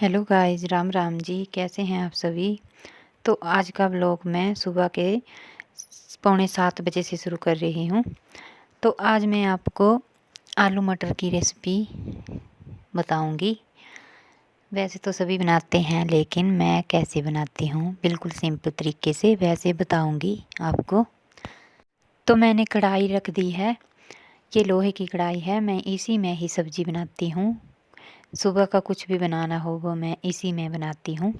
Hello guys, Ram Ram ji. कैसे हैं आप सभी। तो आज का व्लॉग मैं सुबह के 6:45 बजे से शुरू कर रही हूँ। तो आज मैं आपको आलू मटर की रेसिपी बताऊंगी। वैसे तो सभी बनाते हैं, लेकिन मैं कैसे बनाती हूँ बिल्कुल सिंपल तरीके से वैसे बताऊंगी आपको। तो मैंने कढ़ाई रख दी है, ये लोहे की कढ़ाई है। मैं इसी में ही सब्ज़ी बनाती हूँ। सुबह का कुछ भी बनाना हो वो मैं इसी में बनाती हूँ।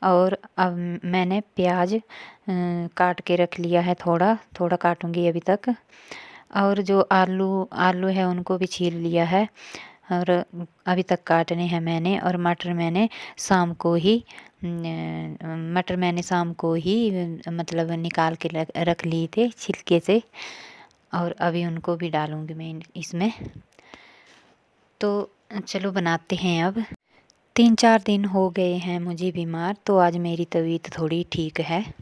और अब मैंने प्याज काट के रख लिया है, थोड़ा थोड़ा काटूंगी अभी तक। और जो आलू आलू है उनको भी छील लिया है और अभी तक काटने हैं मैंने। और मटर मैंने शाम को ही मतलब निकाल के रख लिए थे छिलके से। और अभी उनको भी डालूंगी मैं इसमें। तो चलो बनाते हैं अब। 3-4 दिन हो गए हैं मुझे बीमार, तो आज मेरी तबीयत थोड़ी ठीक है।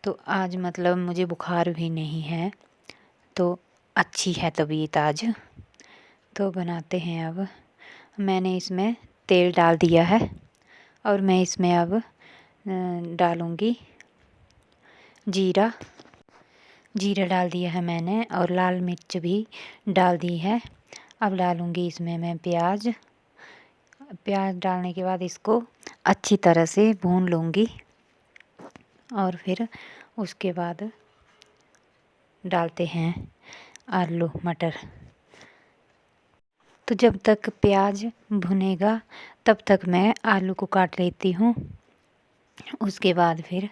तो आज मतलब मुझे बुखार भी नहीं है, तो अच्छी है तबीयत आज। तो बनाते हैं अब। मैंने इसमें तेल डाल दिया है और मैं इसमें अब डालूँगी जीरा। जीरा डाल दिया है मैंने और लाल मिर्च भी डाल दी है। अब डालूँगी इसमें मैं प्याज। प्याज डालने के बाद इसको अच्छी तरह से भून लूँगी और फिर उसके बाद डालते हैं आलू मटर। तो जब तक प्याज भुनेगा तब तक मैं आलू को काट लेती हूँ। उसके बाद फिर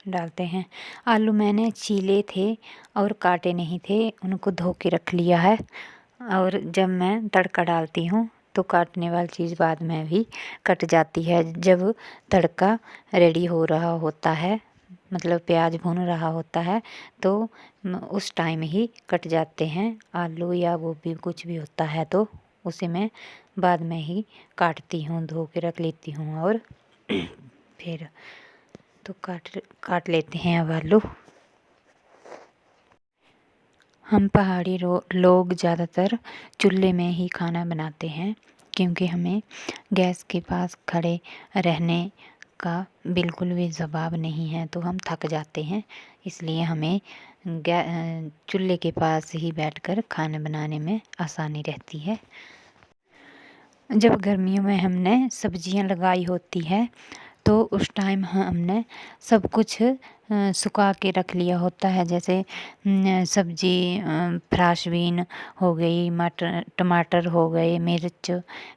डालते हैं आलू। मैंने छीले थे और काटे नहीं थे, उनको धो के रख लिया है। और जब मैं तड़का डालती हूँ तो काटने वाली चीज़ बाद में भी कट जाती है। जब तड़का रेडी हो रहा होता है, मतलब प्याज भून रहा होता है, तो उस टाइम ही कट जाते हैं आलू या गोभी, कुछ भी होता है तो उसे मैं बाद में ही काटती हूँ, धो के रख लेती हूँ। और फिर तो काट लेते हैं अब आलू। हम पहाड़ी लोग ज़्यादातर चूल्हे में ही खाना बनाते हैं, क्योंकि हमें गैस के पास खड़े रहने का बिल्कुल भी जवाब नहीं है, तो हम थक जाते हैं। इसलिए हमें चूल्हे के पास ही बैठकर खाना बनाने में आसानी रहती है। जब गर्मियों में हमने सब्जियां लगाई होती है तो उस टाइम हमने सब कुछ सुखा के रख लिया होता है। जैसे सब्जी फ्राश बीन हो गई, मटर टमाटर हो गए, मिर्च,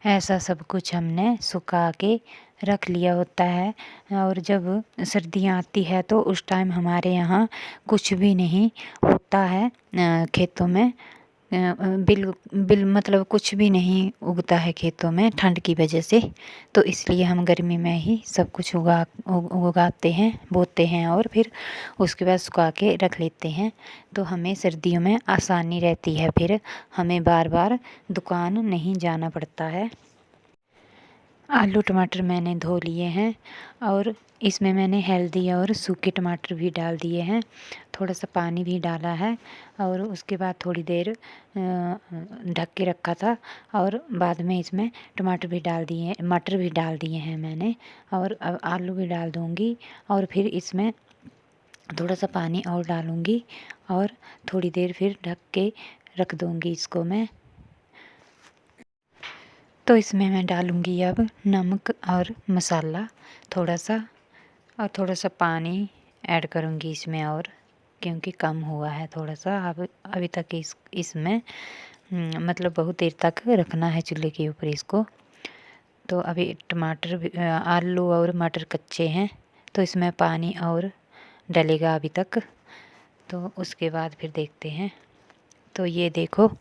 ऐसा सब कुछ हमने सुखा के रख लिया होता है। और जब सर्दियाँ आती है तो उस टाइम हमारे यहाँ कुछ भी नहीं होता है खेतों में। बिल मतलब कुछ भी नहीं उगता है खेतों में ठंड की वजह से। तो इसलिए हम गर्मी में ही सब कुछ उगाते हैं, बोते हैं और फिर उसके बाद सुखा के रख लेते हैं। तो हमें सर्दियों में आसानी रहती है, फिर हमें बार बार दुकान नहीं जाना पड़ता है। आलू टमाटर मैंने धो लिए हैं और इसमें मैंने हल्दी और सूखे टमाटर भी डाल दिए हैं। थोड़ा सा पानी भी डाला है और उसके बाद थोड़ी देर ढक के रखा था। और बाद में इसमें टमाटर भी डाल दिए, मटर भी डाल दिए हैं मैंने। और अब आलू भी डाल दूँगी और फिर इसमें थोड़ा सा पानी और डालूँगी और थोड़ी देर फिर ढक के रख दूँगी इसको मैं। तो इसमें मैं डालूँगी अब नमक और मसाला थोड़ा सा, और थोड़ा सा पानी ऐड करूँगी इसमें, और क्योंकि कम हुआ है थोड़ा सा। अब अभी तक इसमें मतलब बहुत देर तक रखना है चूल्हे के ऊपर इसको। तो अभी आलू और मटर कच्चे हैं, तो इसमें पानी और डलेगा अभी तक। तो उसके बाद फिर देखते हैं। तो ये देखो,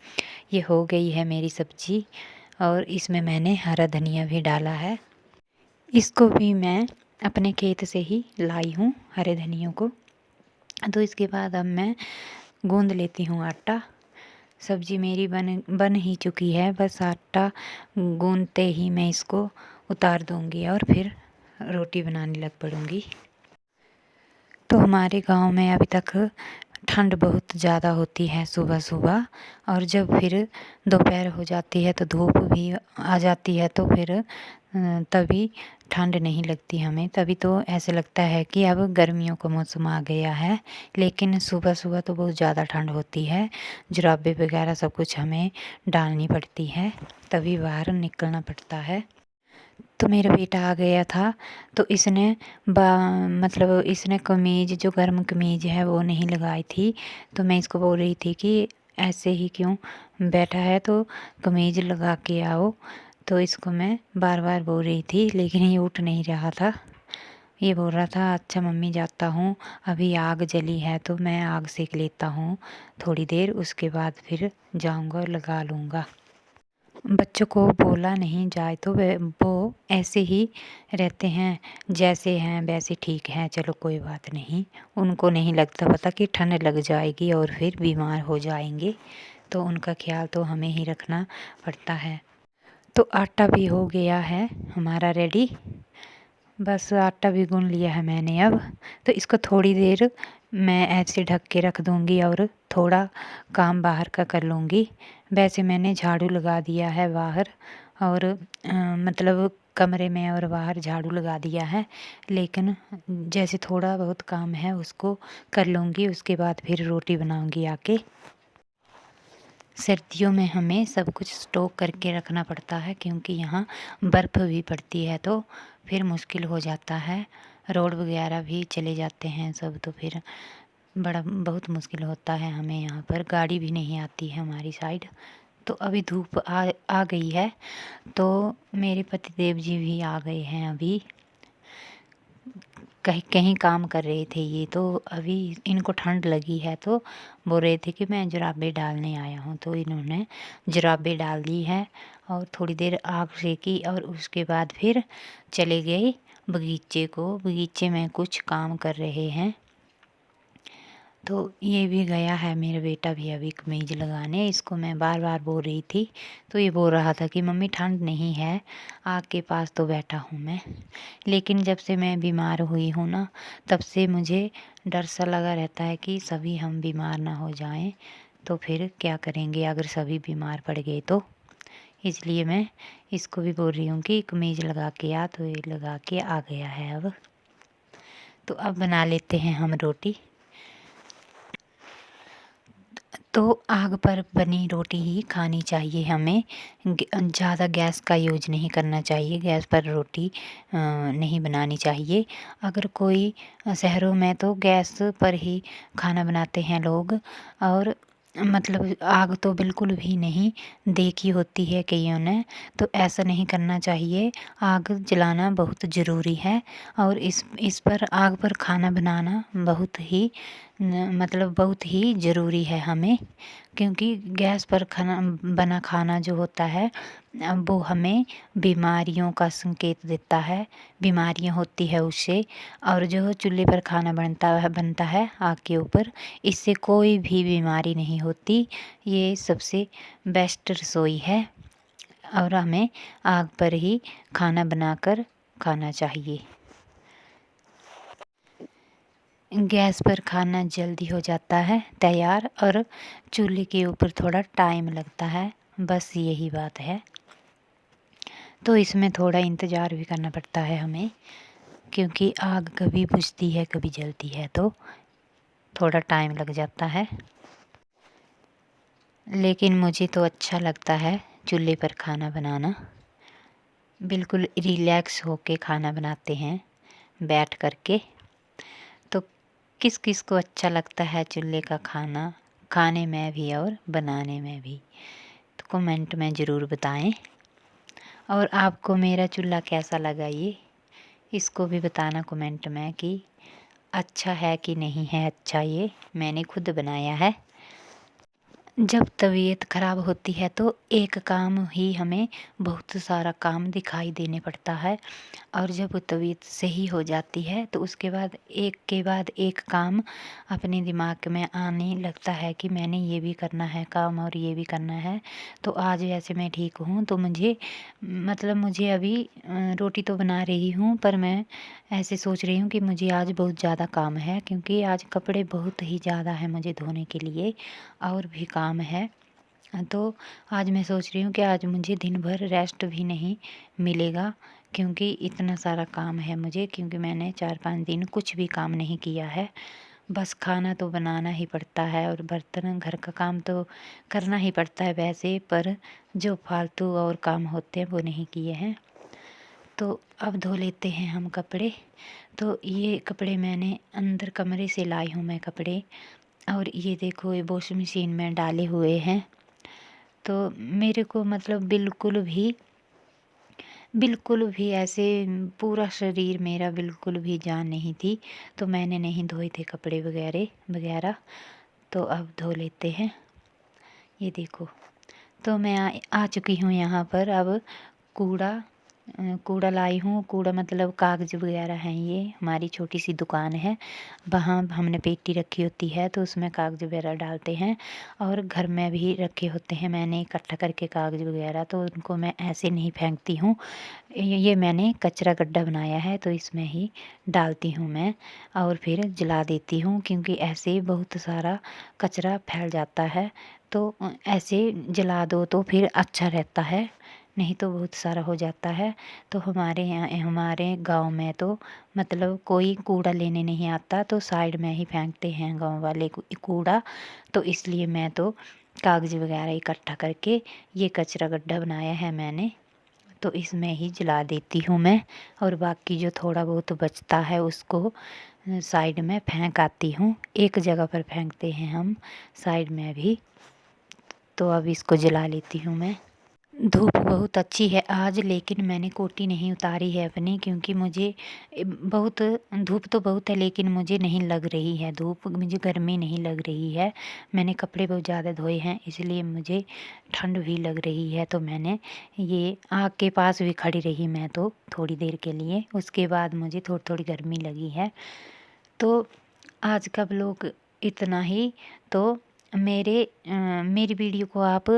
ये हो गई है मेरी सब्ज़ी और इसमें मैंने हरा धनिया भी डाला है। इसको भी मैं अपने खेत से ही लाई हूँ, हरे धनिया को। तो इसके बाद अब मैं गूंद लेती हूँ आटा। सब्ज़ी मेरी बन ही चुकी है, बस आटा गूंदते ही मैं इसको उतार दूँगी और फिर रोटी बनाने लग पड़ूँगी। तो हमारे गांव में अभी तक ठंड बहुत ज़्यादा होती है सुबह सुबह, और जब फिर दोपहर हो जाती है तो धूप भी आ जाती है, तो फिर तभी ठंड नहीं लगती हमें। तभी तो ऐसे लगता है कि अब गर्मियों का मौसम आ गया है। लेकिन सुबह सुबह तो बहुत ज़्यादा ठंड होती है, जुराबे वगैरह सब कुछ हमें डालनी पड़ती है, तभी बाहर निकलना पड़ता है। तो मेरा बेटा आ गया था, तो इसने मतलब इसने कमीज़, जो गर्म कमीज़ है वो नहीं लगाई थी। तो मैं इसको बोल रही थी कि ऐसे ही क्यों बैठा है, तो कमीज़ लगा के आओ। तो इसको मैं बार बार बोल रही थी, लेकिन ये उठ नहीं रहा था। ये बोल रहा था अच्छा मम्मी जाता हूँ, अभी आग जली है तो मैं आग सेक लेता हूँ थोड़ी देर, उसके बाद फिर जाऊँगा और लगा लूँगा। बच्चों को बोला नहीं जाए तो वो ऐसे ही रहते हैं, जैसे हैं वैसे ठीक हैं, चलो कोई बात नहीं। उनको नहीं लगता पता कि ठंड लग जाएगी और फिर बीमार हो जाएंगे, तो उनका ख्याल तो हमें ही रखना पड़ता है। तो आटा भी हो गया है हमारा रेडी, बस आटा भी गूँध लिया है मैंने अब। तो इसको थोड़ी देर मैं ऐसे ढक के रख दूँगी और थोड़ा काम बाहर का कर लूँगी। वैसे मैंने झाड़ू लगा दिया है बाहर, और मतलब कमरे में और बाहर झाड़ू लगा दिया है, लेकिन जैसे थोड़ा बहुत काम है उसको कर लूँगी, उसके बाद फिर रोटी बनाऊँगी आके। सर्दियों में हमें सब कुछ स्टॉक करके रखना पड़ता है, क्योंकि यहाँ बर्फ़ भी पड़ती है, तो फिर मुश्किल हो जाता है। रोड वगैरह भी चले जाते हैं सब, तो फिर बड़ा बहुत मुश्किल होता है हमें। यहाँ पर गाड़ी भी नहीं आती है हमारी साइड। तो अभी धूप आ गई है, तो मेरे पतिदेव जी भी आ गए हैं अभी। कहीं कहीं काम कर रहे थे ये, तो अभी इनको ठंड लगी है, तो बोल रहे थे कि मैं जुराबे डालने आया हूँ। तो इन्होंने जुराबे डाल दी है और थोड़ी देर आग सेकी, और उसके बाद फिर चले गए बगीचे में कुछ काम कर रहे हैं। तो ये भी गया है मेरा बेटा भी अभी कमीज लगाने। इसको मैं बार बार बोल रही थी, तो ये बोल रहा था कि मम्मी ठंड नहीं है, आग के पास तो बैठा हूँ मैं। लेकिन जब से मैं बीमार हुई हूँ ना, तब से मुझे डर सा लगा रहता है कि सभी हम बीमार ना हो जाएं, तो फिर क्या करेंगे अगर सभी बीमार पड़ गए तो। इसलिए मैं इसको भी बोल रही हूँ कि कमीज लगा के आ, तो ये लगा के आ गया है अब। तो अब बना लेते हैं हम रोटी। तो आग पर बनी रोटी ही खानी चाहिए हमें, ज़्यादा गैस का यूज नहीं करना चाहिए, गैस पर रोटी नहीं बनानी चाहिए। अगर कोई शहरों में तो गैस पर ही खाना बनाते हैं लोग, और मतलब आग तो बिल्कुल भी नहीं देखी होती है कईयों ने, तो ऐसा नहीं करना चाहिए। आग जलाना बहुत ज़रूरी है, और इस पर आग पर खाना बनाना बहुत ही मतलब बहुत ही ज़रूरी है हमें, क्योंकि गैस पर बना खाना जो होता है वो हमें बीमारियों का संकेत देता है, बीमारियां होती है उससे। और जो चूल्हे पर खाना बनता है आग के ऊपर, इससे कोई भी बीमारी नहीं होती। ये सबसे बेस्ट रसोई है, और हमें आग पर ही खाना बनाकर खाना चाहिए। गैस पर खाना जल्दी हो जाता है तैयार, और चूल्हे के ऊपर थोड़ा टाइम लगता है, बस यही बात है। तो इसमें थोड़ा इंतज़ार भी करना पड़ता है हमें, क्योंकि आग कभी बुझती है कभी जलती है, तो थोड़ा टाइम लग जाता है। लेकिन मुझे तो अच्छा लगता है चूल्हे पर खाना बनाना। बिल्कुल रिलैक्स होके खाना बनाते हैं बैठ कर के। तो किस किस को अच्छा लगता है चूल्हे का खाना, खाने में भी और बनाने में भी, तो कमेंट में ज़रूर बताएं। और आपको मेरा चूल्हा कैसा लगा ये, इसको भी बताना कमेंट में कि अच्छा है कि नहीं है अच्छा। ये मैंने खुद बनाया है। जब तबीयत ख़राब होती है तो एक काम ही हमें बहुत सारा काम दिखाई देने पड़ता है, और जब तबीयत सही हो जाती है तो उसके बाद एक के बाद एक काम अपने दिमाग में आने लगता है कि मैंने ये भी करना है काम और ये भी करना है। तो आज वैसे मैं ठीक हूँ, तो मुझे मतलब मुझे अभी रोटी तो बना रही हूँ, पर मैं ऐसे सोच रही हूँ कि मुझे आज बहुत ज़्यादा काम है, क्योंकि आज कपड़े बहुत ही ज़्यादा हैं मुझे धोने के लिए और भी काम है। तो आज मैं सोच रही हूँ कि आज मुझे दिन भर रेस्ट भी नहीं मिलेगा, क्योंकि इतना सारा काम है मुझे, क्योंकि मैंने 4-5 दिन कुछ भी काम नहीं किया है। बस खाना तो बनाना ही पड़ता है और बर्तन घर का काम तो करना ही पड़ता है वैसे, पर जो फालतू और काम होते हैं वो नहीं किए हैं। तो अब धो लेते हैं हम कपड़े। तो ये कपड़े मैंने अंदर कमरे से लाई हूँ मैं कपड़े, और ये देखो ये वॉशिंग मशीन में डाले हुए हैं। तो मेरे को मतलब बिल्कुल भी ऐसे पूरा शरीर मेरा बिल्कुल भी जान नहीं थी, तो मैंने नहीं धोए थे कपड़े वगैरह। तो अब धो लेते हैं। ये देखो, तो मैं आ चुकी हूँ यहाँ पर। अब कूड़ा कूड़ा लाई हूँ। कूड़ा मतलब कागज़ वगैरह हैं, ये हमारी छोटी सी दुकान है, वहाँ हमने पेटी रखी होती है तो उसमें कागज़ वगैरह डालते हैं, और घर में भी रखे होते हैं मैंने इकट्ठा करके कागज़ वगैरह, तो उनको मैं ऐसे नहीं फेंकती हूँ। ये मैंने कचरा गड्ढा बनाया है तो इसमें ही डालती हूँ मैं, और फिर जला देती हूँ, क्योंकि ऐसे बहुत सारा कचरा फैल जाता है। तो ऐसे जला दो तो फिर अच्छा रहता है, नहीं तो बहुत सारा हो जाता है। तो हमारे गांव में तो मतलब कोई कूड़ा लेने नहीं आता, तो साइड में ही फेंकते हैं गांव वाले कूड़ा। तो इसलिए मैं तो कागज़ वगैरह इकट्ठा करके ये कचरा गड्ढा बनाया है मैंने, तो इसमें ही जला देती हूँ मैं, और बाकी जो थोड़ा बहुत बचता है उसको साइड में फेंक आती हूँ। एक जगह पर फेंकते हैं हम, साइड में भी। तो अब इसको जला लेती हूँ मैं। धूप बहुत अच्छी है आज, लेकिन मैंने कोटी नहीं उतारी है अपनी, क्योंकि मुझे बहुत धूप तो बहुत है लेकिन मुझे नहीं लग रही है धूप, मुझे गर्मी नहीं लग रही है। मैंने कपड़े बहुत ज़्यादा धोए हैं इसलिए मुझे ठंड भी लग रही है। तो मैंने ये आग के पास भी खड़ी रही मैं तो थोड़ी देर के लिए, उसके बाद मुझे थोड़ी थोड़ी गर्मी लगी है। तो आज का व्लॉग इतना ही। तो मेरी वीडियो को आप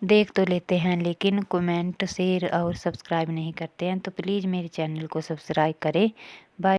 देख तो लेते हैं लेकिन कमेंट शेयर और सब्सक्राइब नहीं करते हैं, तो प्लीज़ मेरे चैनल को सब्सक्राइब करें। बाय।